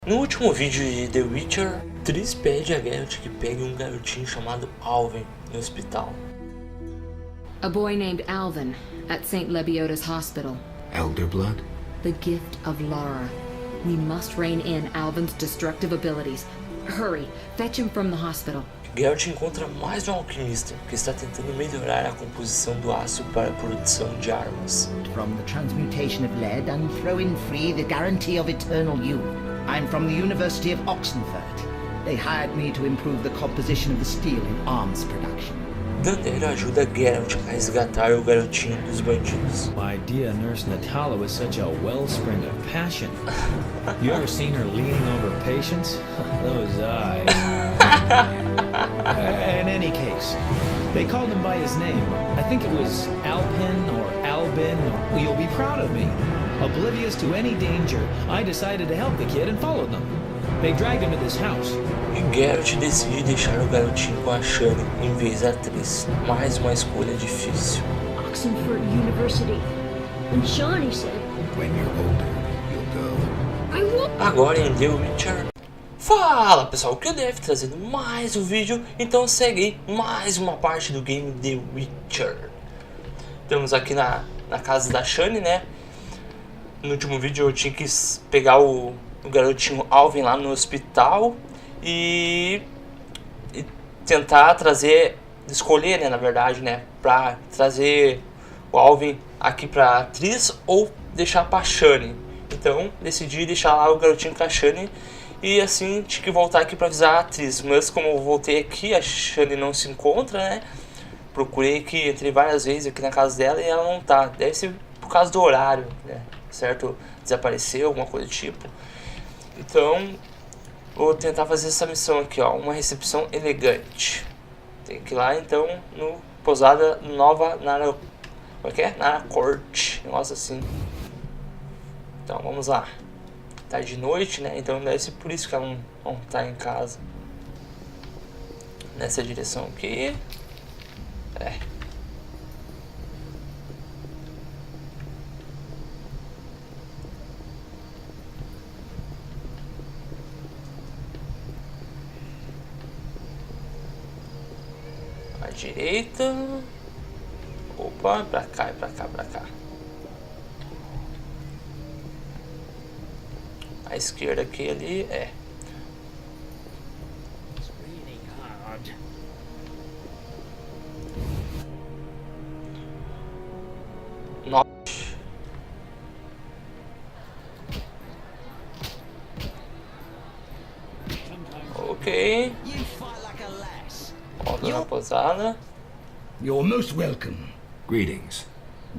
No último vídeo de The Witcher, Triss pede a Geralt que pegue um garotinho chamado Alvin no hospital. A boy named Alvin at St. Lebioda's hospital. Elder blood? The gift of Lara. We must rein in Alvin's destructive abilities. Hurry, fetch him from the hospital. Geralt encontra mais um alquimista que está tentando melhorar a composição do aço para a produção de armas. From the transmutation of lead and throw in free the guarantee of eternal youth. I'm from the University of Oxenford. They hired me to improve the composition of the steel in arms production. Dandelion ajuda Geralt a resgatar o garotinho dos bandidos. My dear nurse Natala was such a wellspring of passion. You ever seen her leaning over patients? Those eyes. In any case, they called him by his name. I think it was Alpin or Albin. You'll be proud of me. Oblivious to any danger, I decided to help the kid and followed them. They dragged him to this house. E Geralt decide deixar o garotinho com a Shani em vez da Triss. Mais uma escolha difícil. Oxenford University. And Shawnee said, When you're older, you'll go. I will. Agora em The Witcher. Fala pessoal, o KILLDEATH trazendo mais um vídeo. Então segue aí mais uma parte do game The Witcher. Estamos aqui na casa da Shani, né? No último vídeo eu tinha que pegar o garotinho Alvin lá no hospital e tentar trazer, escolher, né, na verdade, né, pra trazer o Alvin aqui pra Triss ou deixar pra Shani. Então decidi deixar lá o garotinho com a Shani e assim tinha que voltar aqui pra avisar a Triss. Mas como eu voltei aqui, a Shani não se encontra, né, procurei aqui, entrei várias vezes aqui na casa dela e ela não tá. Deve ser por causa do horário, né, certo? Desapareceu, alguma coisa do tipo. Então, vou tentar fazer essa missão aqui, ó. Uma recepção elegante. Tem que ir lá, então, no Pousada Nova Nara... Como é que é? Nara Corte. Negócio assim. Então, vamos lá. Tá de noite, né? Então, deve ser por isso que ela não tá em casa. Nessa direção aqui. É. Direita. Opa, pra cá, pra cá, pra cá. A esquerda aqui, ali, é. Norte. Ok. Volta na pousada. You're most welcome. Greetings.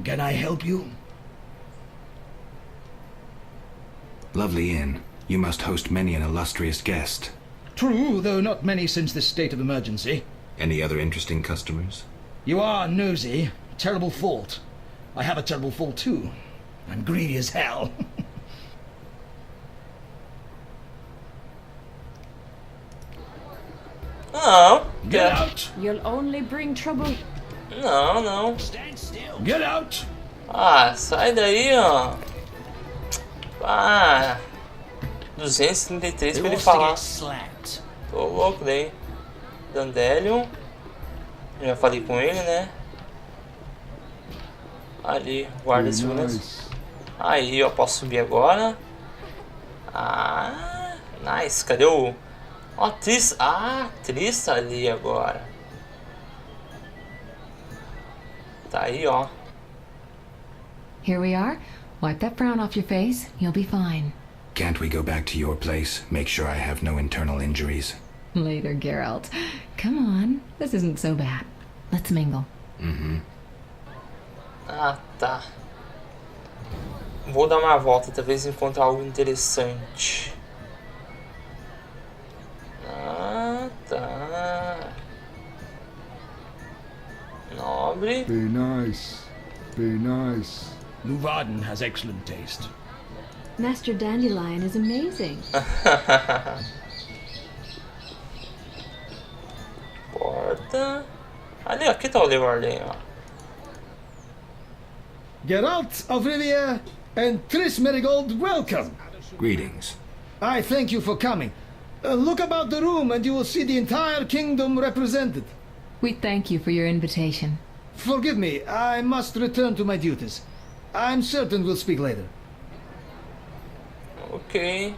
Can I help you? Lovely inn. You must host many an illustrious guest. True, though not many since this state of emergency. Any other interesting customers? You are nosy. Terrible fault. I have a terrible fault too. I'm greedy as hell. Não. Get out! You'll only bring trouble. Não, não. Get out! Ah, sai daí, ó. Ah, 233 pra ele falar. Tô louco daí. Dandelion. Já falei com ele, né? Ali, guarda as runas. Aí, ó, posso subir agora. Ah, nice. Cadê o... Ó, Triss. Ah, Triss tá ali agora. Tá aí, ó. Here we are. Wipe that frown off your face. You'll be fine. Can't we go back to your place? Make sure I have no internal injuries. Later, Geralt. Come on. This isn't so bad. Let's mingle. Ah, tá. Vou dar uma volta, talvez encontrar algo interessante. Ah, tá. Nobre. Be nice. Be nice. Luvarden has excellent taste. Master Dandelion is amazing. Porta. Ali, ó, aqui tá o Lewarden, ó. Geralt of Rivia and Triss Merigold, welcome. Greetings. I thank you for coming. Look about the room and you will see the entire kingdom represented. We thank you for your invitation. Forgive me, I must return to my duties. I'm certain we'll speak later. Ok.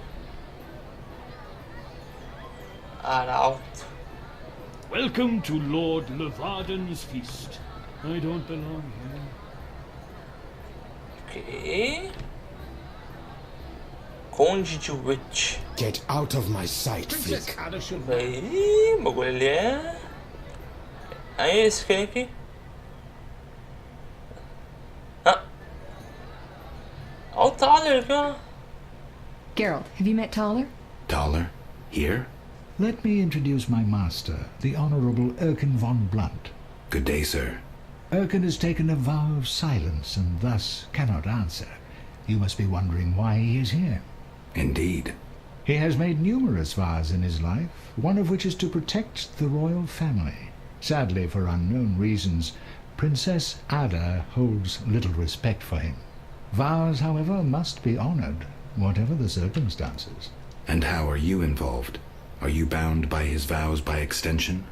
Arauto. Welcome to Lord Levaden's feast. I don't belong here. Ok. Conde de Witch. Get out of my sight, freak. Aí, o bagulho ali é... Aí, esse aqui. Ah. Olha o Tyler aqui, ó. Geralt, have you met Taller? Taller? Here? Let me introduce my master, the Honorable Erkin von Blunt. Good day, sir. Erkin has taken a vow of silence and thus cannot answer. You must be wondering why he is here. Indeed. He has made numerous vows in his life, one of which is to protect the royal family. Sadly, for unknown reasons, Princess Ada holds little respect for him. Vows, however, must be honored, whatever the circumstances. And how are you involved? Are you bound by his vows by extension?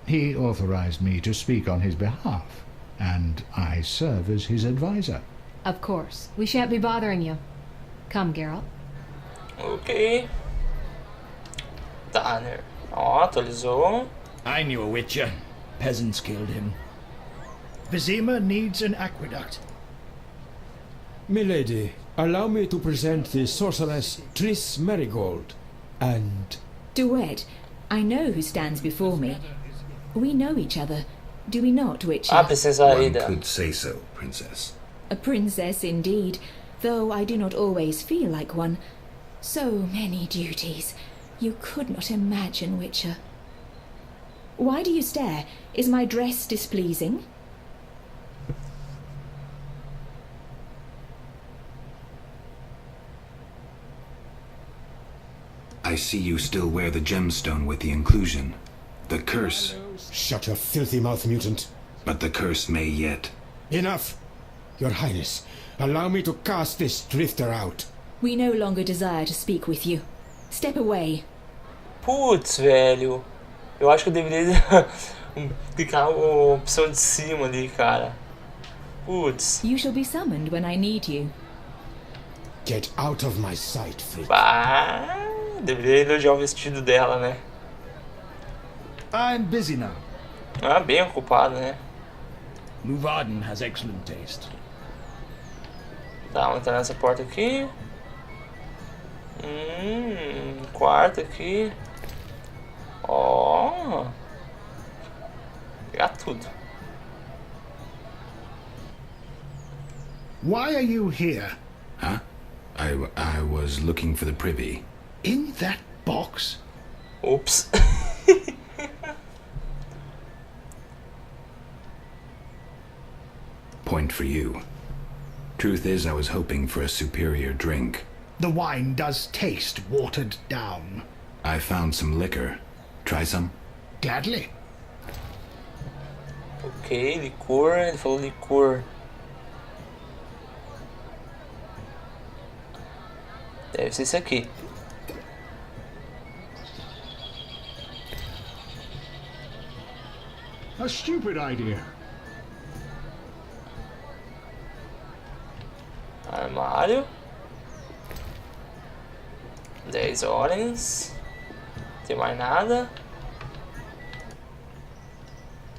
He authorized me to speak on his behalf, and I serve as his advisor. Of course. We shan't be bothering you. Come, Geralt. Ok. Tanner. Ó, atualizou. I knew a witcher. Peasants killed him. Vizima needs an aqueduct. Milady, allow me to present the sorceress Triss Marigold, and... Duet, I know who stands before me. We know each other, do we not, Witcher? Ah, Princesa One Ada. could say so, Princess. A princess indeed, though I do not always feel like one. So many duties. You could not imagine, Witcher. Why do you stare? Is my dress displeasing? I see you still wear the gemstone with the inclusion. The curse. Shut your filthy mouth, mutant. But the curse may yet. Enough! Your Highness, allow me to cast this drifter out. We no longer desire to speak with you. Step away. Putz, velho. Eu acho que eu deveria clicar a opção de cima ali, cara. Putz. You shall be summoned when I need you. Get out of my sight, freak. Bah, deveria elogiar o vestido dela, né? I'm busy now. Ah, bem ocupado, né? Levaden has excellent taste. Tá, vamos entrar nessa porta aqui. Quarto aqui. Ó. Pegar tudo. Why are you here? Huh? I was looking for the privy. In that box? Oops. Point for you. Truth is, I was hoping for a superior drink. The wine does taste watered down. I found some liquor. Try some? Gladly. Ok, licor. Ele falou licor. Deve ser esse aqui. A stupid idea. Armário. 10 horas. Não tem mais nada.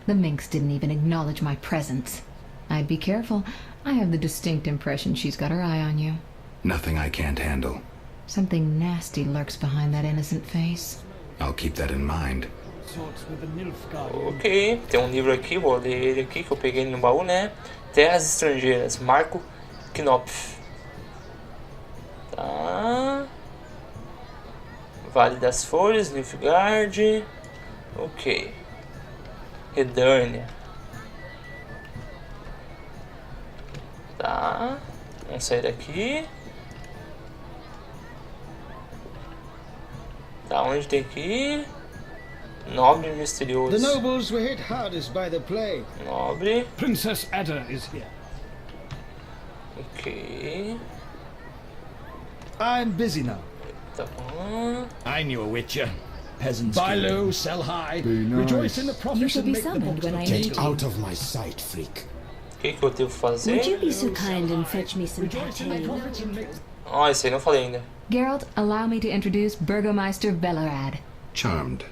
The minx didn't even acknowledge my presence. I'd be careful. I have the distinct impression she's got her eye on you. Nothing I can't handle. Something nasty lurks behind that innocent face. I'll keep that in mind. Ok, tem um livro aqui, vou ler ele aqui que eu peguei no baú, né? Terras Estrangeiras, Marco Knopf. Tá. Vale das Flores, Nilfgaard. Ok. Redânia. Tá. Vamos sair daqui. Tá, onde tem que ir? Nobre e misterioso. The nobles were hit hardest by the plague. Nobre. Princess Ada is here. Ok. I'm busy now. Tá bom. I knew a witcher. Peasants. Buy low, sell high. Be nice. Rejoice in the You profits shall and be make the summoned books when I look need good. you. Out of my sight, freak. O que eu devo fazer? Would you be so kind and fetch me some Rejoice in the pate? profits and make... Ah, esse aí não falei ainda. Geralt, allow me to introduce Burgomeister Velerad. Charmed.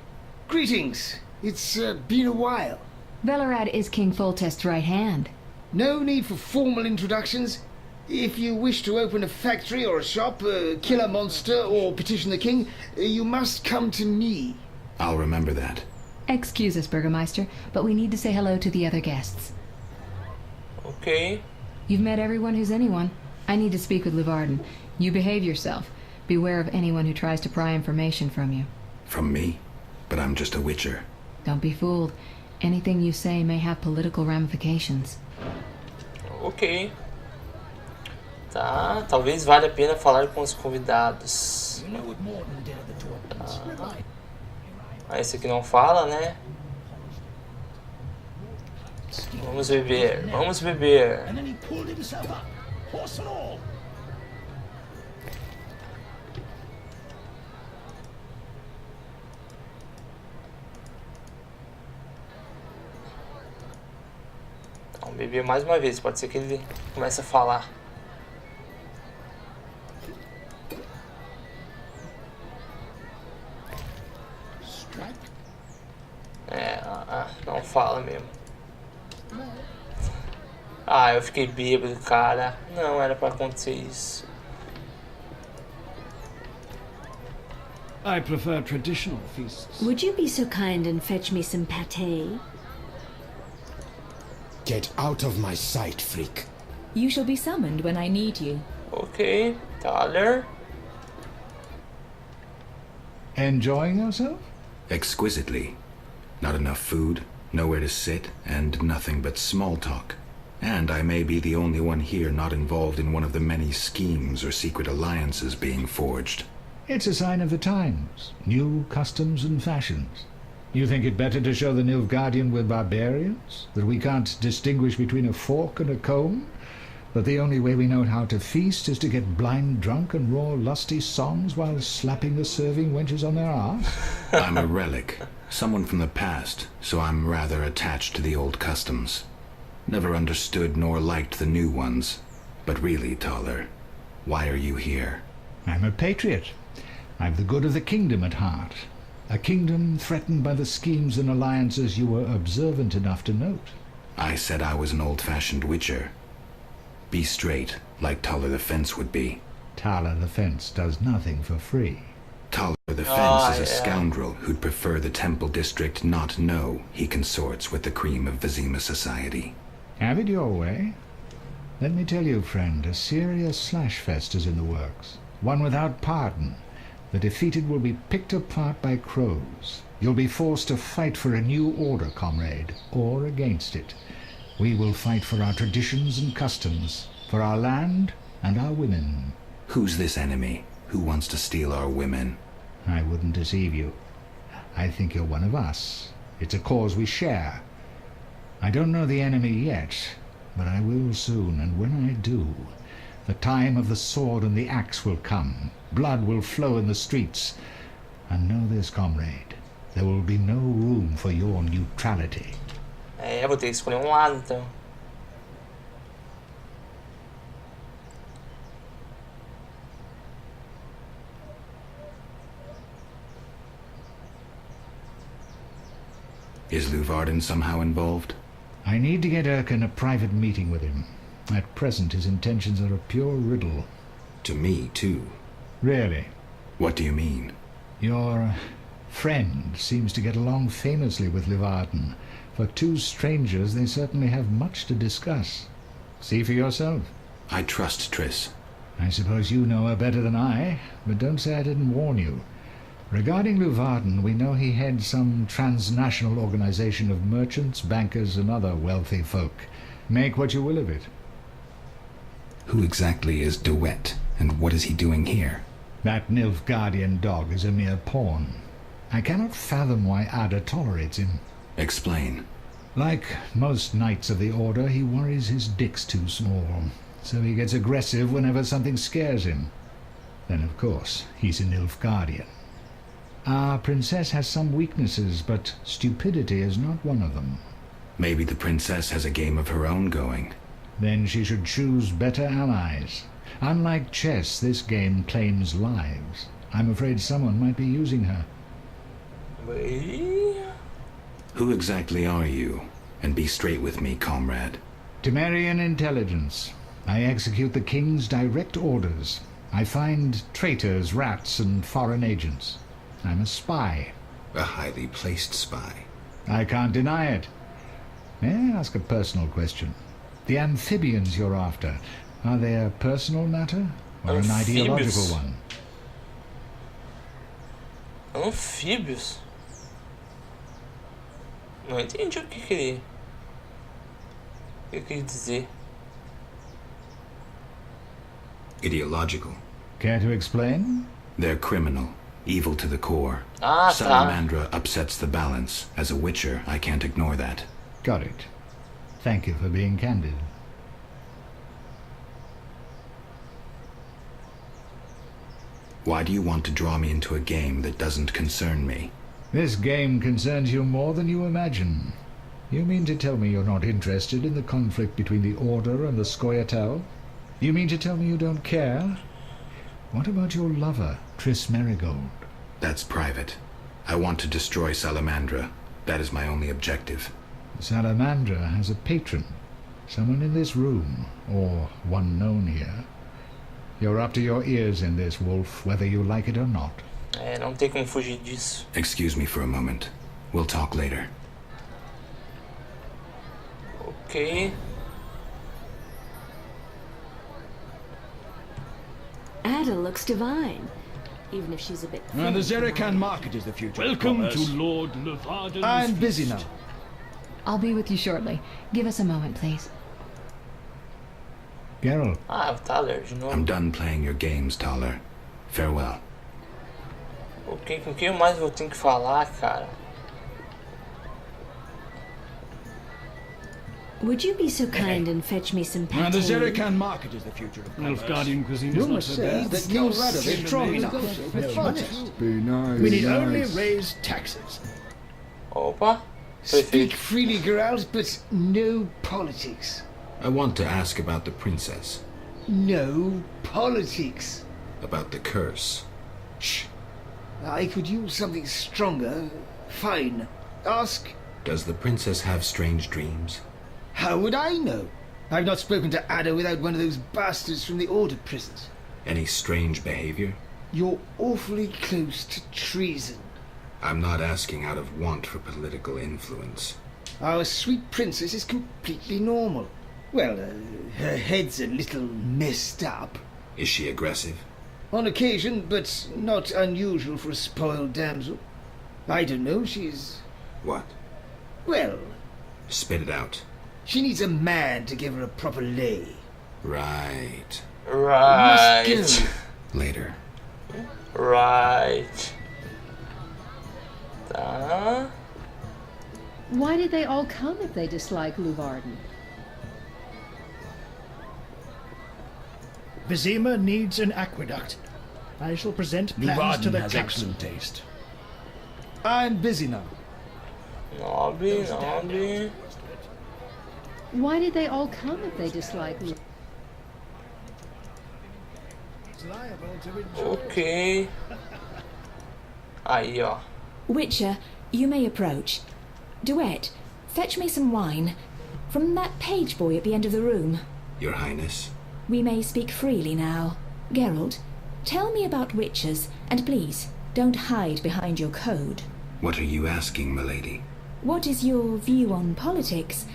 Greetings. It's been a while. Velerad is King Foltest's right hand. No need for formal introductions. If you wish to open a factory or a shop, kill a monster, or petition the king, you must come to me. I'll remember that. Excuse us, Burgomeister, but we need to say hello to the other guests. Ok. You've met everyone who's anyone. I need to speak with Luvarden. You behave yourself. Beware of anyone who tries to pry information from you. From me? But I'm just a witcher. Don't be fooled. Anything you say may have political ramifications. Ok. Tá, talvez valha a pena falar com os convidados. Ah, esse aqui não fala, né? Vamos beber, vamos beber. And then he pulled himself up, horse and all. Vamos beber mais uma vez, pode ser que ele comece a falar. É, não fala mesmo. Ah, eu fiquei bêbado, cara. Não era pra acontecer isso. I prefer traditional feasts. Would you be so kind and fetch me some pate? Get out of my sight, freak. You shall be summoned when I need you. Ok, Tyler. Enjoying yourself? Exquisitely. Not enough food, nowhere to sit, and nothing but small talk. And I may be the only one here not involved in one of the many schemes or secret alliances being forged. It's a sign of the times. New customs and fashions. You think it better to show the Nilfgaardian we're barbarians? That we can't distinguish between a fork and a comb? That the only way we know how to feast is to get blind drunk and roar lusty songs while slapping the serving wenches on their arse? I'm a relic. Someone from the past, so I'm rather attached to the old customs. Never understood nor liked the new ones. But really, Taller, why are you here? I'm a patriot. I've the good of the kingdom at heart. A kingdom threatened by the schemes and alliances you were observant enough to note. I said I was an old-fashioned witcher. Be straight, like Taller the Fence would be. Taller the Fence does nothing for free. Taller the Fence is a scoundrel who'd prefer the Temple District not know he consorts with the cream of Vizima society. Have it your way. Let me tell you, friend, a serious slashfest is in the works. One without pardon. The defeated will be picked apart by crows. You'll be forced to fight for a new order, comrade, or against it. We will fight for our traditions and customs, for our land and our women. Who's this enemy? Who wants to steal our women? I wouldn't deceive you. I think you're one of us. It's a cause we share. I don't know the enemy yet, but I will soon, and when I do, the time of the sword and the axe will come. Blood will flow in the streets. And know this, comrade, there will be no room for your neutrality. É, vou ter que escolher um lado, então. Is Luvarden somehow involved? I need to get Erkin a private meeting with him. At present, his intentions are a pure riddle. To me, too. Really? What do you mean? Your friend seems to get along famously with Luvarden. For two strangers, they certainly have much to discuss. See for yourself. I trust Triss. I suppose you know her better than I, but don't say I didn't warn you. Regarding Luvarden, we know he heads some transnational organization of merchants, bankers, and other wealthy folk. Make what you will of it. Who exactly is DeWitt, and what is he doing here? That Nilfgaardian dog is a mere pawn. I cannot fathom why Ada tolerates him. Explain. Like most knights of the Order, he worries his dick's too small, so he gets aggressive whenever something scares him. Then, of course, he's a Nilfgaardian. Our princess has some weaknesses, but stupidity is not one of them. Maybe the princess has a game of her own going. Then she should choose better allies. Unlike chess, this game claims lives. I'm afraid someone might be using her. Who exactly are you? And be straight with me, comrade. Temerian intelligence. I execute the king's direct orders. I find traitors, rats, and foreign agents. I'm a spy. A highly placed spy. I can't deny it. May I ask a personal question? The amphibians you're after, are they a personal matter or an ideological one? Anfíbios? Não entendi o que ele quis dizer. Ideological. Care to explain? They're criminal, evil to the core. Ah, Salamandra upsets the balance. As a witcher, I can't ignore that. Got it. Thank you for being candid. Why do you want to draw me into a game that doesn't concern me? This game concerns you more than you imagine. You mean to tell me you're not interested in the conflict between the Order and the Scoia'tael? You mean to tell me you don't care? What about your lover, Triss Merigold? That's private. I want to destroy Salamandra. That is my only objective. Salamandra has a patron. Someone in this room, or one known here. You're up to your ears in this, Wolf, whether you like it or not. Não tem como fugir disso. Excuse me for a moment. We'll talk later. Ok. Ada looks divine, even if she's a bit. The Zerican market is the future. Welcome to Lord Levarden's I'm busy feast. now. I'll be with you shortly. Give us a moment, please. Geralt. Ah, o Thaler de novo. I'm done playing your games, Thaler. Farewell. Ok, com quem mais eu tenho que falar, cara? Would you be so kind and fetch me some pate? The Zerican market is the future of commerce. Nilfgaardian cuisine is You not must so say bad. that you're strong enough with money. Be nice. We need nice. only raise taxes. Opa. Speak freely, Geralt, but no politics. I want to ask about the princess. No politics. About the curse. Shh. I could use something stronger. Fine. Ask. Does the princess have strange dreams? How would I know? I've not spoken to Ada without one of those bastards from the Order prisons. Any strange behavior? You're awfully close to treason. I'm not asking out of want for political influence. Our sweet princess is completely normal. Well, her head's a little messed up. Is she aggressive? On occasion, but not unusual for a spoiled damsel. I don't know, she's... What? Well... Spit it out. She needs a man to give her a proper lay. Right. Right. Must go. Later. Right. Tá. Why did they all come if they dislike Levarden? Vizima needs an aqueduct. I shall present plans to the has council. excellent taste. I'm busy now. Nobre. Why did they all come if they dislike Levarden? Ok. Aí, ó. Witcher, you may approach. Duet, fetch me some wine. From that page boy at the end of the room. Your Highness. We may speak freely now. Geralt, tell me about witchers, and please, don't hide behind your code. What are you asking, milady? What is your view on politics?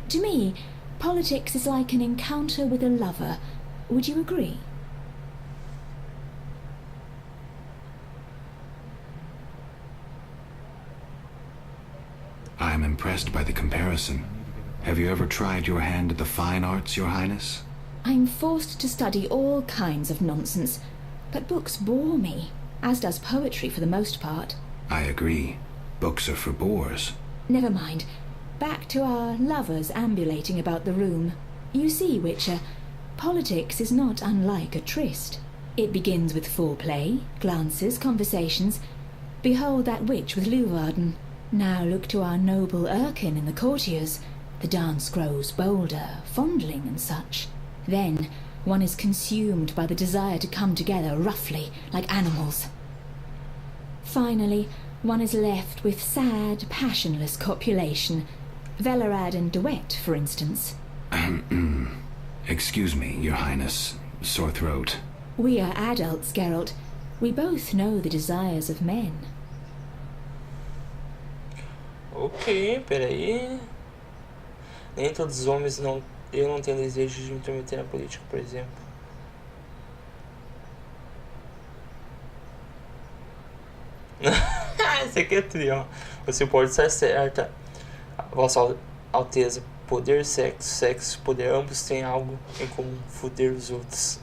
To me, politics is like an encounter with a lover. Would you agree? I'm impressed by the comparison. Have you ever tried your hand at the fine arts, Your Highness? I'm forced to study all kinds of nonsense, but books bore me, as does poetry for the most part. I agree. Books are for bores. Never mind. Back to our lovers ambulating about the room. You see, Witcher, politics is not unlike a tryst. It begins with foreplay, glances, conversations. Behold that witch with Leuwarden. Now look to our noble Erkin and the courtiers. The dance grows bolder, fondling and such. Then one is consumed by the desire to come together roughly, like animals. Finally, one is left with sad, passionless copulation. Velerad and Duet, for instance. Excuse me, Your Highness. Sore throat. We are adults, Geralt. We both know the desires of men. Ok, peraí. Nem todos os homens não... Eu não tenho desejo de me intrometer na política, por exemplo. Esse aqui é trio. Você pode estar certa. Vossa Alteza, poder, sexo, sexo, poder, ambos têm algo em comum: foder os outros.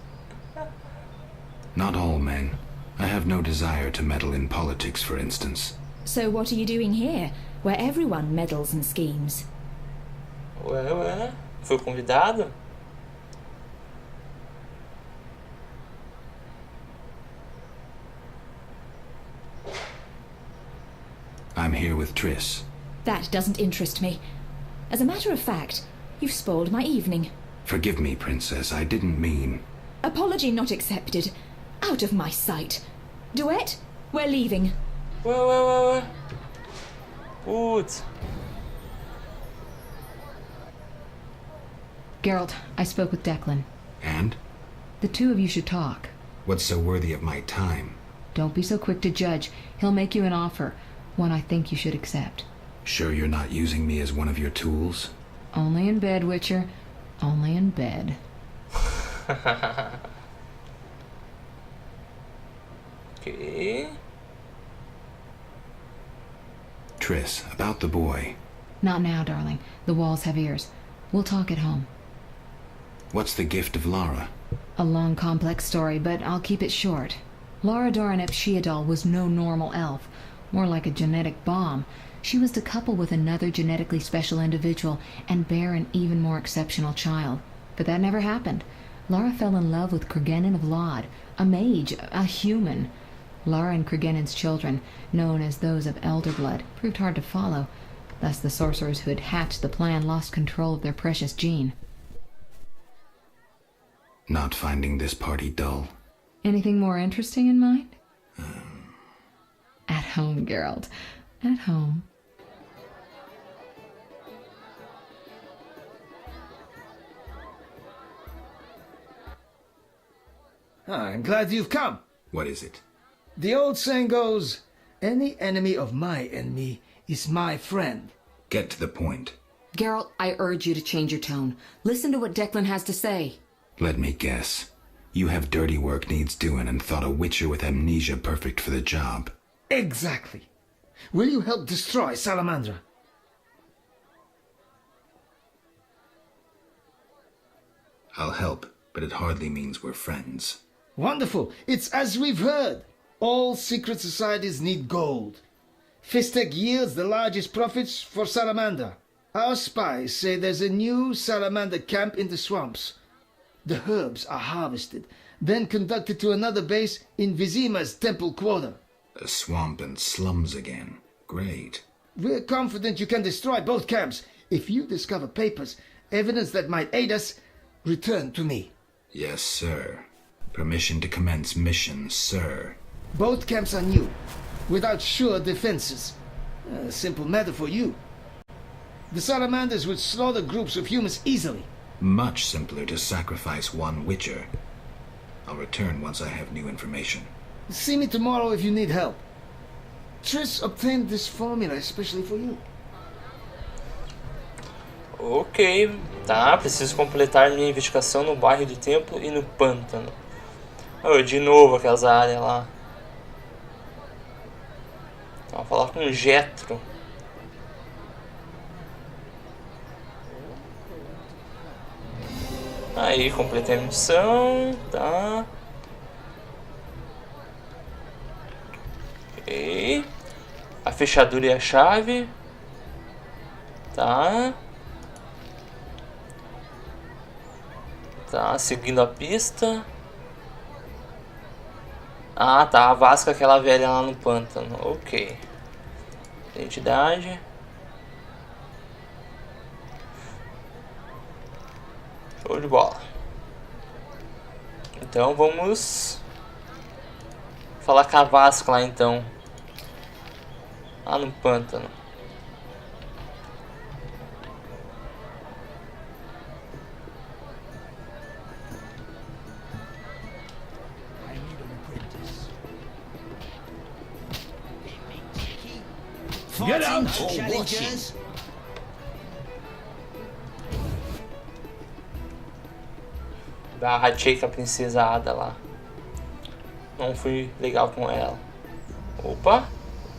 Not all men. I have no desire to meddle in politics, for instance. So what are you doing here, where everyone meddles and schemes? Ué, foi convidado? I'm here with Triss. That doesn't interest me. As a matter of fact, you've spoiled my evening. Forgive me, Princess. I didn't mean... Apology not accepted. Out of my sight. Duet, we're leaving. Ué. Putz. Geralt, I spoke with Declan. And? The two of you should talk. What's so worthy of my time? Don't be so quick to judge. He'll make you an offer, one I think you should accept. Sure you're not using me as one of your tools? Only in bed, Witcher. Only in bed. Okay. Triss, about the boy. Not now, darling. The walls have ears. We'll talk at home. What's the gift of Lara? A long, complex story, but I'll keep it short. Lara Doran Epshiadal was no normal elf, more like a genetic bomb. She was to couple with another genetically special individual and bear an even more exceptional child. But that never happened. Lara fell in love with Cregennan of Lod, a mage, a human. Lara and Cregennan's children, known as those of Elder Blood, proved hard to follow. Thus the sorcerers who had hatched the plan lost control of their precious gene. Not finding this party dull? Anything more interesting in mind? At home, Geralt. At home. I'm glad you've come. What is it? The old saying goes, any enemy of my enemy is my friend. Get to the point. Geralt, I urge you to change your tone. Listen to what Declan has to say. Let me guess. You have dirty work needs doing and thought a witcher with amnesia perfect for the job. Exactly. Will you help destroy Salamandra? I'll help, but it hardly means we're friends. Wonderful. It's as we've heard. All secret societies need gold. Fistech yields the largest profits for Salamander. Our spies say there's a new Salamander camp in the swamps. The herbs are harvested, then conducted to another base in Vizima's temple quarter. A swamp and slums again. Great. We're confident you can destroy both camps. If you discover papers, evidence that might aid us, return to me. Yes, sir. Permission to commence mission, sir. Both camps are new, without sure defenses. A simple matter for you. The Salamanders would slaughter groups of humans easily. Much simpler to sacrifice one witcher. I'll return once I have new information. See me tomorrow if you need help. Triss obtained this formula especially for you. Ok, tá. Preciso completar minha investigação no bairro do templo e no pântano. Oh, de novo aquelas áreas lá. Vou falar com o Jetro. Aí, completei a missão, tá. Ok. A fechadura e a chave. Tá. Tá, seguindo a pista. Ah, tá. A Vasca, aquela velha lá no pântano. Ok. Identidade. Show de bola. Então vamos falar com a Vasca lá então. Lá no pântano. Get out! Challengers. Ratei com a princesa Ada lá. Não fui legal com ela. Opa!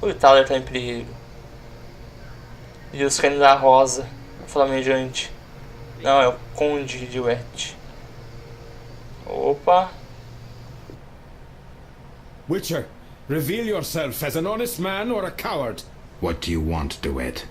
O Thaler tá em perigo. E os canos da rosa. Flamejante. Não, é o Conde de Wet. Opa! Witcher, reveal yourself as an honest man or a coward. What do you want, DeWitt?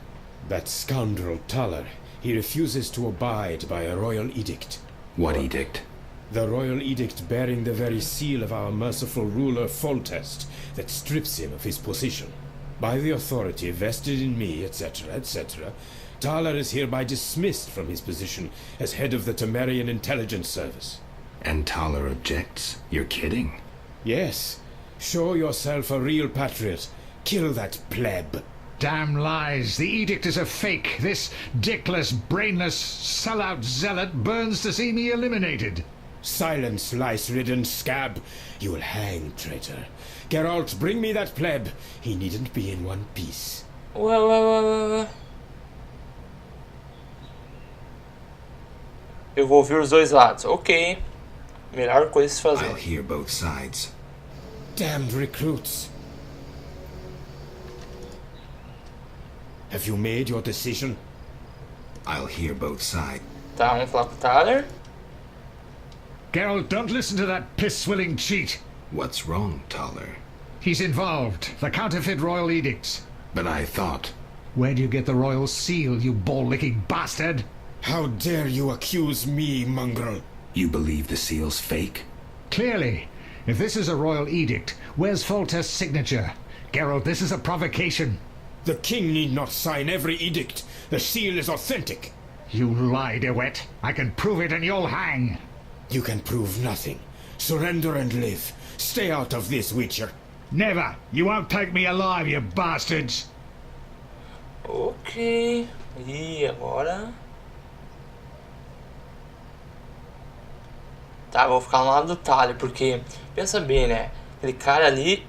That scoundrel Thaler. He refuses to abide by a royal edict. What edict? The royal edict bearing the very seal of our merciful ruler Foltest that strips him of his position. By the authority vested in me, etc., etc., Thaler is hereby dismissed from his position as head of the Temerian Intelligence Service. And Thaler objects? You're kidding? Yes. Show yourself a real patriot. Kill that pleb. Damn lies. The edict is a fake. This dickless, brainless, sellout zealot burns to see me eliminated. Silence, lice-ridden scab. You will hang, traitor. Geralt, bring me that pleb. He needn't be in one piece. Ué. Eu vou ouvir os dois lados. Ok. Melhor coisa a se fazer. I'll hear both sides. Damned recruits. Have you made your decision? I'll hear both sides. Tá, vamos falar com o Thaler. Geralt, don't listen to that piss-swilling cheat. What's wrong, Thaler? He's involved. The counterfeit royal edicts. But I thought... Where do you get the royal seal, you ball-licking bastard? How dare you accuse me, mongrel? You believe the seal's fake? Clearly. If this is a royal edict, where's Foltest's signature? Geralt, this is a provocation. The king need not sign every edict. The seal is authentic. You lie, DeWitt. I can prove it and you'll hang. You can prove nothing. Surrender and live. Stay out of this, Witcher. Never. You won't take me alive, you bastards. Ok. E agora? Tá, vou ficar no lado do Thaler, porque pensa bem, né? Aquele cara ali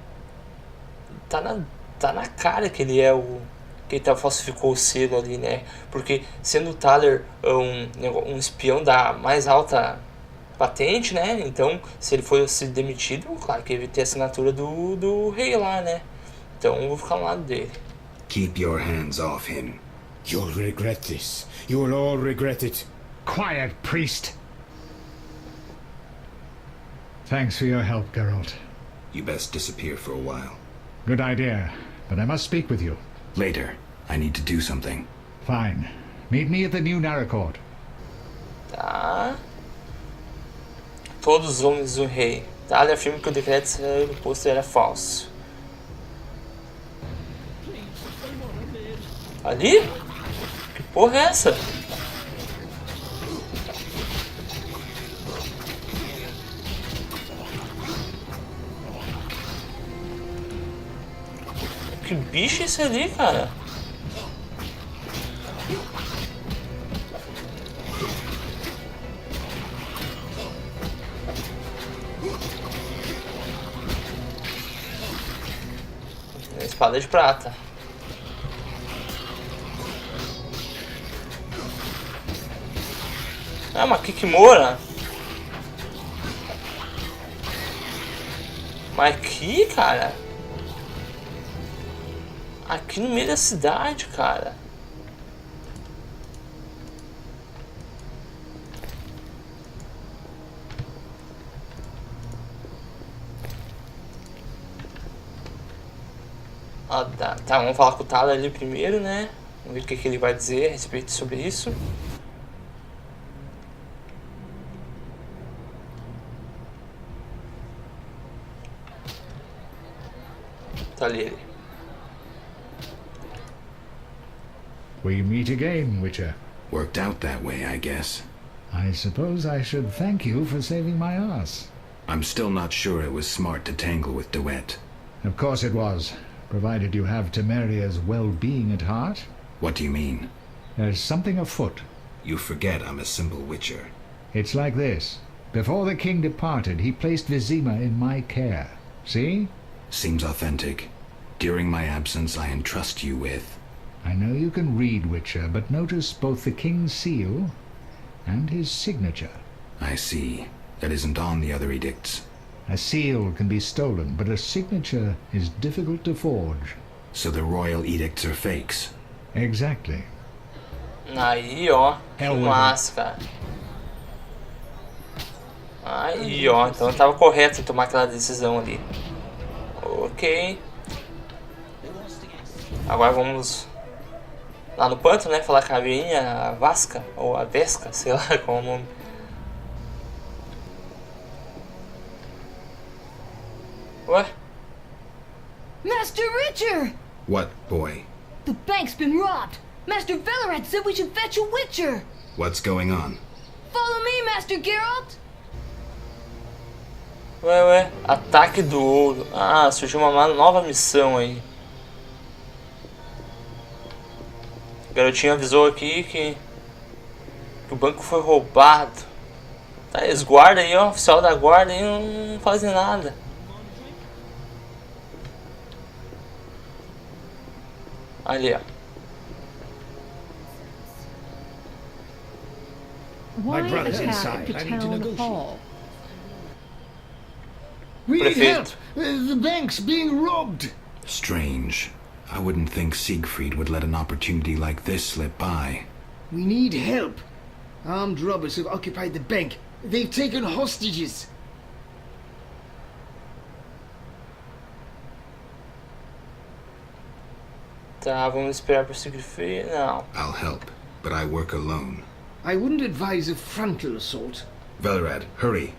tá na cara que ele é o que ele falsificou o selo ali, né? Porque sendo o Thaler um espião da mais alta patente, né? Então, se ele fosse demitido, claro que ele ia ter a assinatura do rei lá, né? Então, eu vou ficar no lado dele. Keep your hands off him. You'll regret this. You'll all regret it. Quiet, priest. Thanks for your help, Geralt. You best disappear for a while. Good idea, but I must speak with you. Later. I need to do something. Fine. Meet me at the new Naracord. Tá. Todos os homens do rei. Thaler afirma que o decreto do posto era falso. Ali? Que porra é essa? Que bicho é esse ali, cara? Espada de prata. Ah, uma Kikimora. Mas aqui, cara. Aqui no meio da cidade, cara. Ah, tá, vamos falar com o Thaler ali primeiro, né? Vamos ver o que ele vai dizer a respeito sobre isso. Cadê ele? We meet again, Witcher. Worked out that way, I guess. I suppose I should thank you for saving my ass. I'm still not sure it was smart to tangle with DeWitt. Of course it was, provided you have Temeria's well-being at heart. What do you mean? There's something afoot. You forget I'm a simple Witcher. It's like this. Before the king departed, he placed Vizima in my care. See? Seems authentic. During my absence, I entrust you with... I know you can read, Witcher, but notice both the king's seal and his signature. I see. That isn't on the other edicts. A seal can be stolen, but a signature is difficult to forge. So the royal edicts are fakes? Exactly. Aí, ó. Que massa, cara. Aí, ó. Então eu tava correto em tomar aquela decisão ali. Ok. Agora vamos lá no pântano, né? Falar com a rainha, a Vasca, ou a Vesca, sei lá qual é o nome. Ué? Master Richard! What, boy? The bank's been robbed! Master Velerad said we should fetch a Witcher! What's going on? Follow me, Master Geralt! Ué, ataque do ouro. Ah, surgiu uma nova missão aí. O garotinho avisou aqui que o banco foi roubado. Tá, eles guardam aí, ó, oficial da guarda aí não fazem nada. Ali, ó. Why My brother's attack inside. the I need to town negotiate. hall? We need help! Prefeito. The bank's being robbed! Strange. I wouldn't think Siegfried would let an opportunity like this slip by. We need help. Armed robbers have occupied the bank. They've taken hostages. Tá, vamos esperar por Siegfried. Não. I'll help, but I work alone. I wouldn't advise a frontal assault. Velerad, hurry.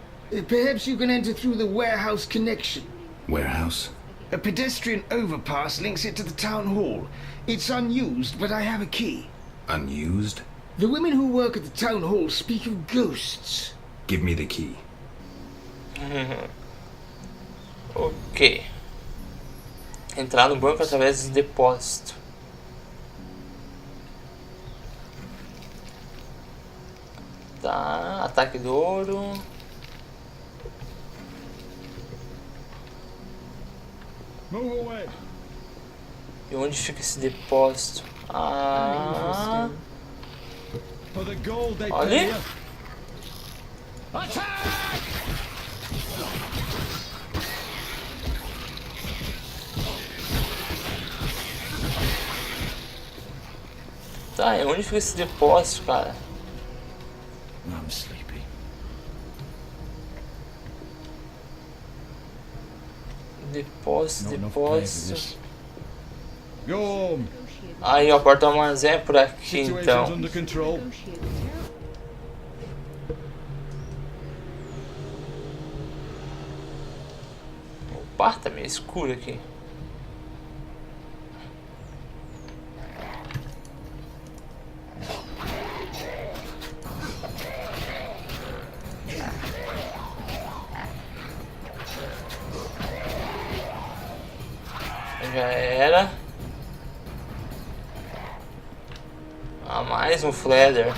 Perhaps you can enter through the warehouse connection. Warehouse? A pedestrian overpass links it to the town hall. It's unused, but I have a key. Unused? The women who work at the town hall speak of ghosts. Give me the key. Ok. Entrar no banco através do depósito. Tá, ataque do ouro. Move away. E onde fica esse depósito? Ah, For the gold they olha. pay you. Attack! Tá, e onde fica esse depósito, cara? I'm sleepy. Depósito. Go home. Aí, ó, porta armazém é por aqui, Situation's então. under control. Opa, tá meio escuro aqui. Já era. Ah, mais um Flader.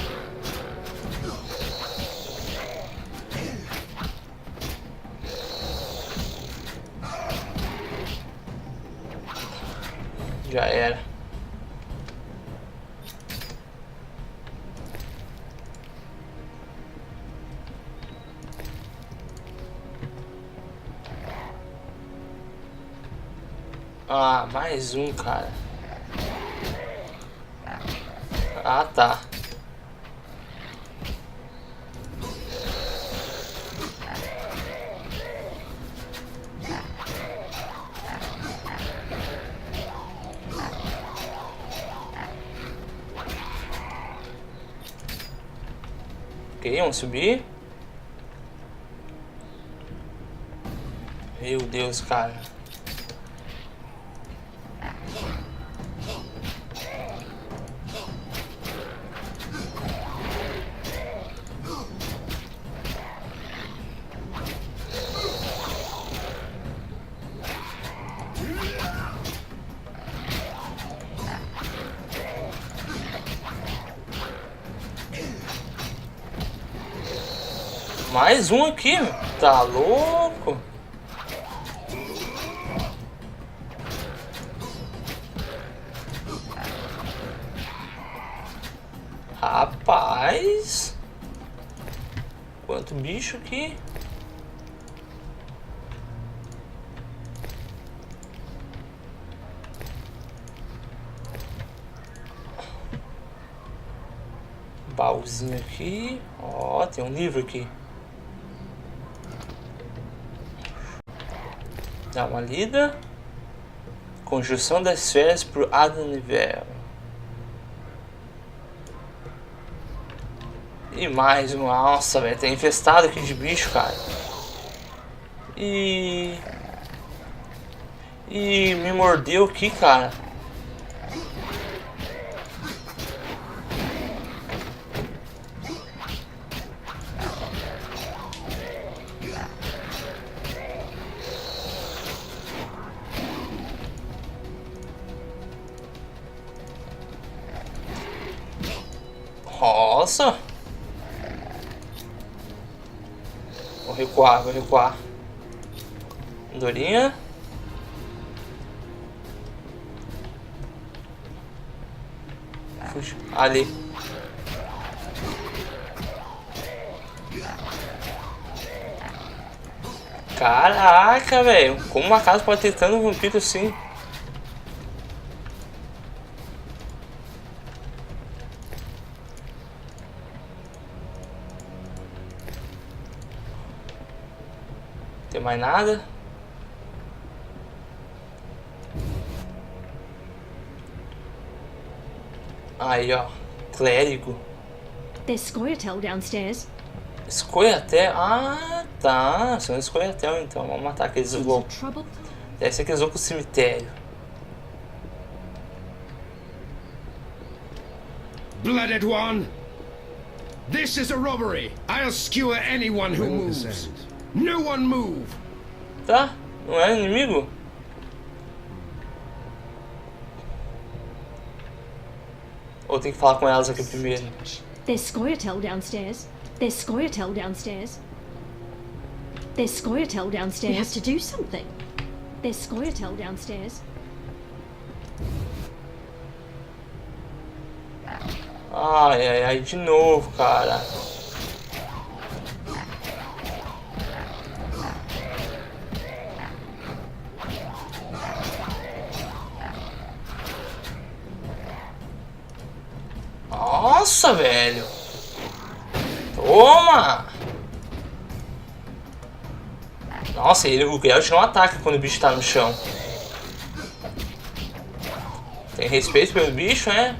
Já era. Ah, mais um, cara. Ah, tá. Ok, vamos subir. Meu Deus, cara. Mais um aqui, meu. Tá louco? Rapaz, quanto bicho aqui. Baúzinho aqui. Ó, tem um livro aqui. Dá uma lida. Conjunção das esferas por Adonivel. E mais um. Nossa, velho. Tá infestado aqui de bicho, cara. E me mordeu aqui, cara. Nossa. Vou recuar, vou recuar. Andorinha. Fugiu. Ali. Caraca, velho. Como uma casa pode ter tanto vampiro assim? Tem mais nada? Aí, ó. Clérigo. There's Scoia'tael downstairs. Scoia'tael? Ah, tá. São Scoia'tael, então. Vamos matar aqueles loucos. Deve ser aqueles loucos cemitério. Blooded one! This is a robbery! I'll skewer anyone who moves! No one move! Tá? Não é inimigo? Ou tem que falar com elas aqui primeiro? There's Scoia'tael downstairs. There's Scoia'tael downstairs. There's Scoia'tael downstairs. We have to do something. There's Scoia'tael downstairs. Ai, ai, ai, de novo, cara. Nossa, velho. Toma. Nossa, o Geralt não ataca quando o bicho tá no chão. Tem respeito pelo bicho, né?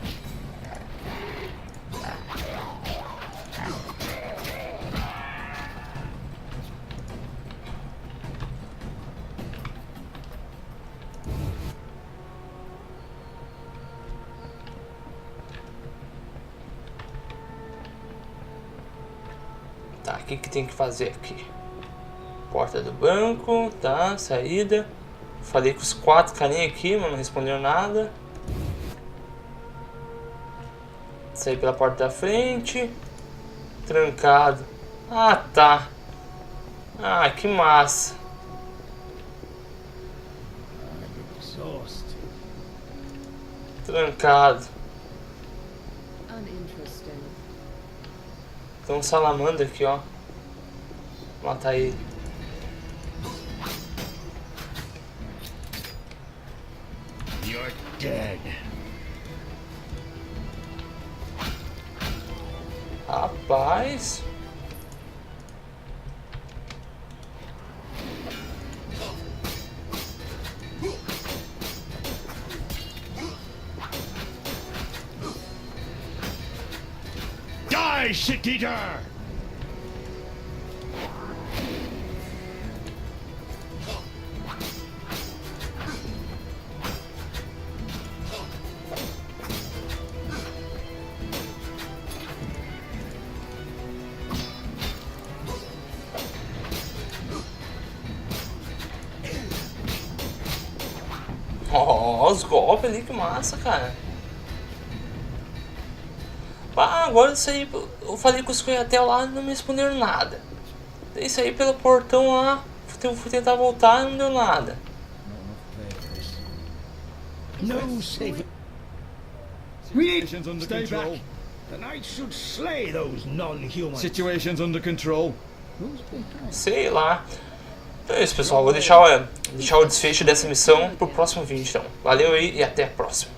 Tá, o que que tem que fazer aqui? Porta do banco, tá, saída. Falei com os 4 carinha aqui, mas não responderam nada. Saí pela porta da frente. Trancado. Ah, tá. Ah, que massa. Trancado. Tem um salamandra aqui, ó. Vou matar ele. You're dead. Rapaz. Die, shit-eater! Ó, os golpes ali, que massa, cara. Ah, agora isso aí, eu falei com os Scoia'tael lá e não me responderam nada. Tentei sair pelo portão lá. Fui tentar voltar e não deu nada. No safe. We need stay back. The knights should slay those non-humans. Situation's under control. Sei lá. Então é isso, pessoal. Vou deixar o desfecho dessa missão pro próximo vídeo, então. Valeu aí e até a próxima.